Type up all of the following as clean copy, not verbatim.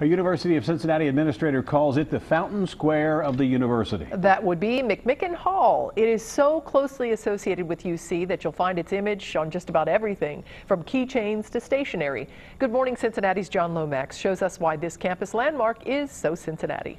A University of Cincinnati administrator calls it the fountain square of the university. That would be McMicken Hall. It is so closely associated with UC that you'll find its image on just about everything, from keychains to stationery. Good morning, Cincinnati's John Lomax shows us why this campus landmark is so Cincinnati.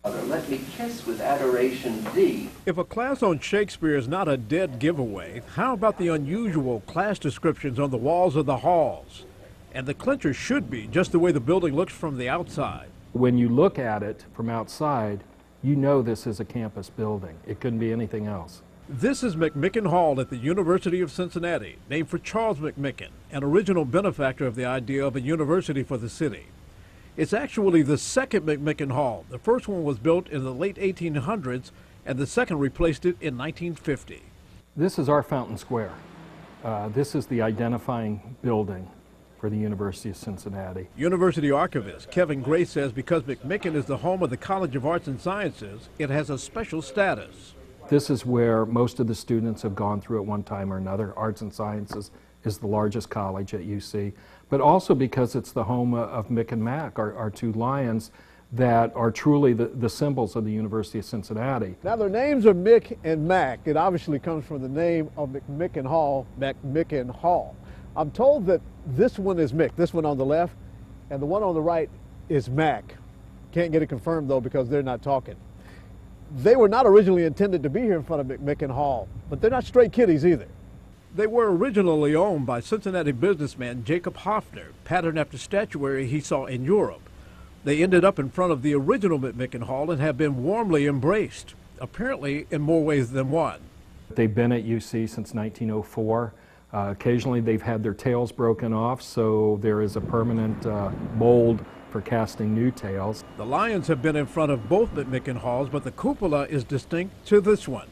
Let me kiss with adoration thee. If a class on Shakespeare is not a dead giveaway, how about the unusual class descriptions on the walls of the halls? And the clincher should be just the way the building looks from the outside. When you look at it from outside, you know this is a campus building. It couldn't be anything else. This is McMicken Hall at the University of Cincinnati, named for Charles McMicken, an original benefactor of the idea of a university for the city. It's actually the second McMicken Hall. The first one was built in the late 1800s, and the second replaced it in 1950. This is our fountain square. This is the identifying building for the University of Cincinnati. University Archivist Kevin Gray says because McMicken is the home of the College of Arts and Sciences, it has a special status. This is where most of the students have gone through at one time or another. Arts and Sciences is the largest college at UC, but also because it's the home of Mick and Mac, our two lions that are truly the symbols of the University of Cincinnati. Now their names are Mick and Mac. It obviously comes from the name of McMicken Hall, McMicken Hall. I'm told that this one is Mick, this one on the left, and the one on the right is Mac. Can't get it confirmed though because they're not talking. They were not originally intended to be here in front of McMicken Hall, but they're not stray kitties either. They were originally owned by Cincinnati businessman Jacob Hoffner, patterned after statuary he saw in Europe. They ended up in front of the original McMicken Hall and have been warmly embraced, apparently in more ways than one. They've been at UC since 1904. Occasionally they've had their tails broken off, so there is a permanent mold for casting new tails. The lions have been in front of both McMicken Halls, but the cupola is distinct to this one.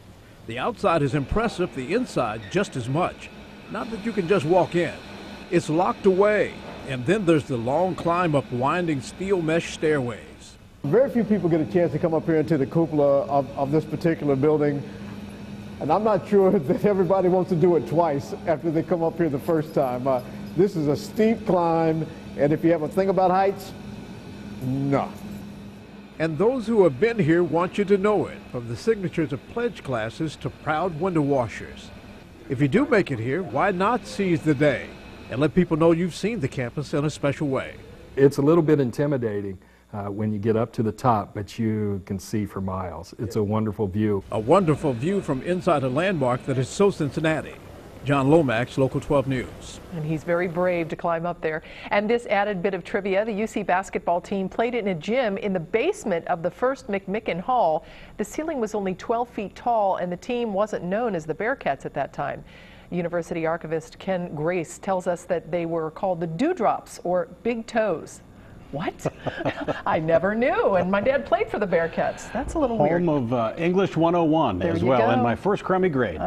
The outside is impressive, the inside just as much. Not that you can just walk in. It's locked away, and then there's the long climb up winding steel mesh stairways. Very few people get a chance to come up here into the cupola of this particular building. And I'm not sure that everybody wants to do it twice after they come up here the first time. This is a steep climb, and if you have a thing about heights, no. And those who have been here want you to know it, from the signatures of pledge classes to proud window washers. If you do make it here, why not seize the day and let people know you've seen the campus in a special way? It's a little bit intimidating when you get up to the top, but you can see for miles. It's a wonderful view. A wonderful view from inside a landmark that is so Cincinnati. John Lomax, Local 12 News. And he's very brave to climb up there. And this added bit of trivia, the UC basketball team played in a gym in the basement of the first McMicken Hall. The ceiling was only 12 feet tall, and the team wasn't known as the Bearcats at that time. University archivist Ken Grace tells us that they were called the Dewdrops, or Big Toes. What? I never knew, and my dad played for the Bearcats. That's a little weird. Home of English 101 as well, and my first crummy grade.